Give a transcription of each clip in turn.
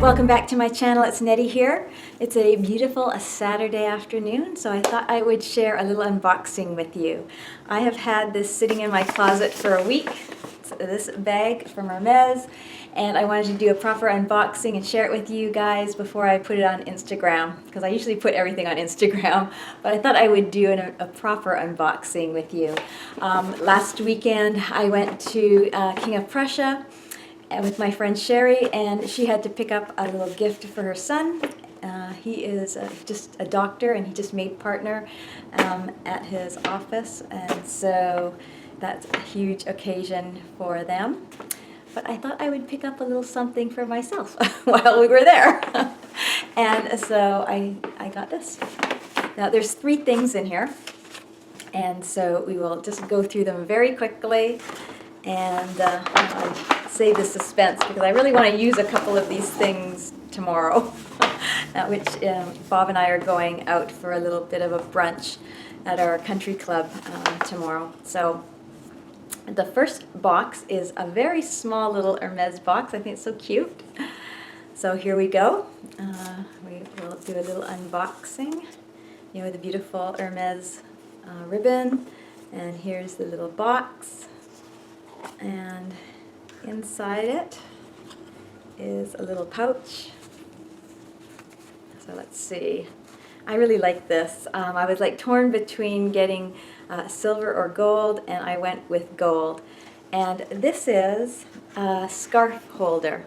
Welcome back to my channel. It's Nettie here. It's a beautiful Saturday afternoon, so I thought I would share a little unboxing with you. I have had this sitting in my closet for a week. It's this bag from Hermes, and I wanted to do a proper unboxing and share it with you guys before I put it on Instagram, because I usually put everything on Instagram, but I thought I would do a proper unboxing with you. Last weekend I went to King of Prussia with my friend Sherry, and she had to pick up a little gift for her son. He is just a doctor, and he just made partner at his office, and so that's a huge occasion for them. But I thought I would pick up a little something for myself while we were there. And so I got this. Now there's 3 things in here, and so we will just go through them very quickly and save the suspense, because I really want to use a couple of these things tomorrow, which Bob and I are going out for a little bit of a brunch at our country club tomorrow. So the first box is a very small little Hermes box. I think it's so cute. So here we go. We will do a little unboxing. You know, the beautiful Hermes ribbon, and here's the little box, and inside it is a little pouch. So let's see. I really like this. I was like torn between getting silver or gold, and I went with gold. And this is a scarf holder.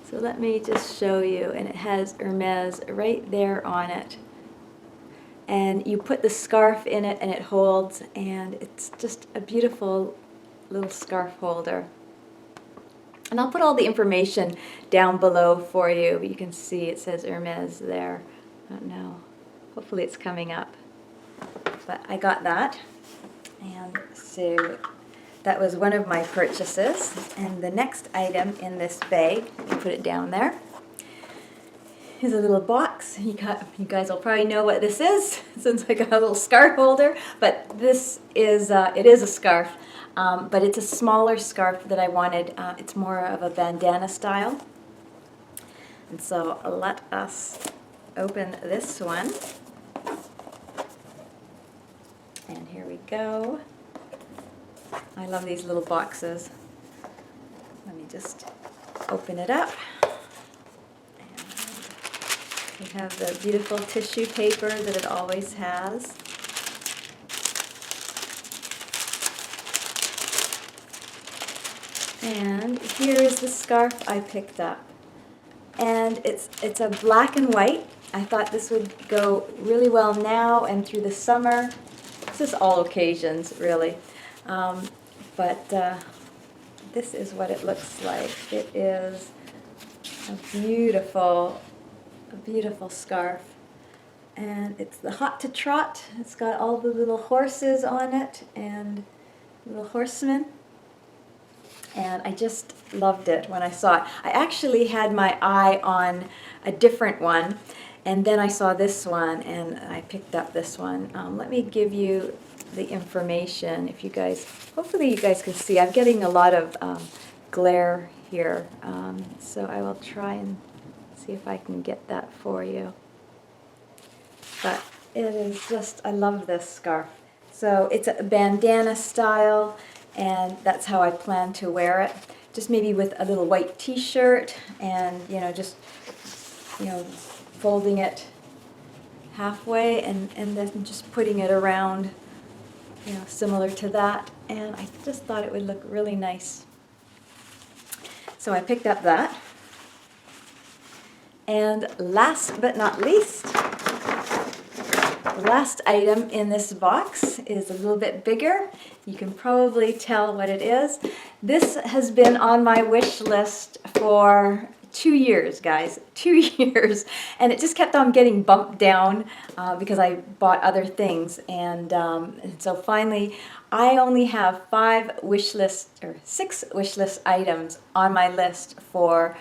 So let me just show you, and it has Hermes right there on it. And you put the scarf in it and it holds, and it's just a beautiful little scarf holder. And I'll put all the information down below for you. You can see it says Hermes there. I don't know. Hopefully it's coming up. But I got that. And so that was one of my purchases. And the next item in this bag, let me put it down there, is a little box. You guys will probably know what this is, since I got a little scarf holder. But this is, it is a scarf. But it's a smaller scarf that I wanted. It's more of a bandana style. And so let us open this one. And here we go. I love these little boxes. Let me just open it up. And we have the beautiful tissue paper that it always has. And here is the scarf I picked up. And it's a black and white. I thought this would go really well now and through the summer. This is all occasions, really. But this is what it looks like. It is a beautiful scarf. And it's the Hot to Trot. It's got all the little horses on it and little horsemen. And I just loved it when I saw it. I actually had my eye on a different one, and then I saw this one, and I picked up this one. Let me give you the information. If you guys, hopefully you guys can see. I'm getting a lot of glare here, so I will try and see if I can get that for you. But it is just, I love this scarf. So it's a bandana style, and that's how I plan to wear it. Just maybe with a little white t-shirt, and just folding it halfway, and then just putting it around, similar to that. And I just thought it would look really nice. So I picked up that. And last but not least, the last item in this box is a little bit bigger. You can probably tell what it is. This has been on my wish list for 2 years, guys. 2 years. And it just kept on getting bumped down because I bought other things. And so finally, I only have 6 wish list items on my list for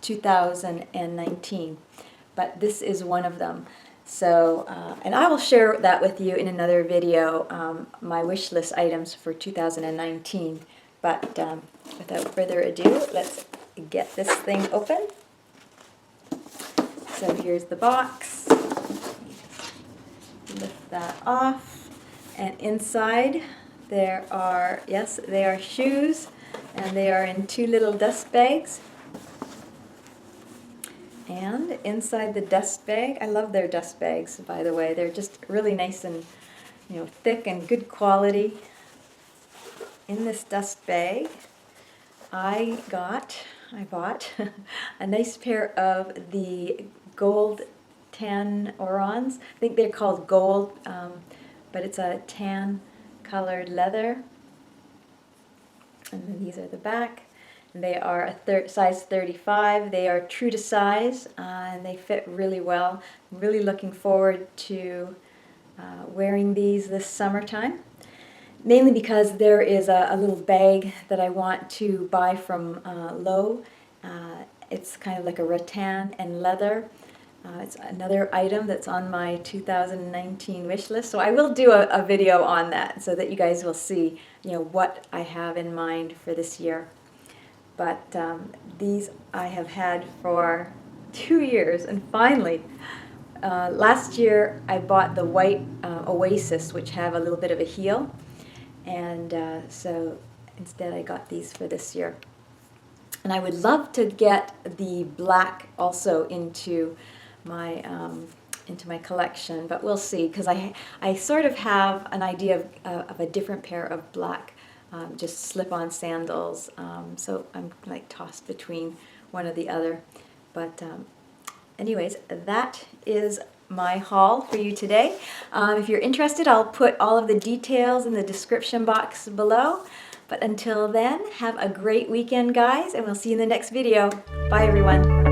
2019. But this is one of them. So, and I will share that with you in another video, my wish list items for 2019. But without further ado, let's get this thing open. So here's the box. Lift that off, and inside there are, yes, they are shoes, and they are in 2 little dust bags. And inside the dust bag, I love their dust bags, by the way. They're just really nice and, thick and good quality. In this dust bag, I bought a nice pair of the gold tan Orans. I think they're called gold, but it's a tan colored leather. And then these are the back. They are a size 35. They are true to size, and they fit really well. I'm really looking forward to wearing these this summertime. Mainly because there is a little bag that I want to buy from Lowe. It's kind of like a rattan and leather. It's another item that's on my 2019 wish list. So I will do a video on that so that you guys will see, what I have in mind for this year. But these I have had for 2 years, and finally, last year I bought the white Oasis, which have a little bit of a heel. And so instead I got these for this year. And I would love to get the black also into my collection, but we'll see, because I sort of have an idea of a different pair of black just slip-on sandals. So I'm like tossed between one or the other. But anyways, that is my haul for you today. If you're interested, I'll put all of the details in the description box below. But until then, have a great weekend, guys, and we'll see you in the next video. Bye, everyone.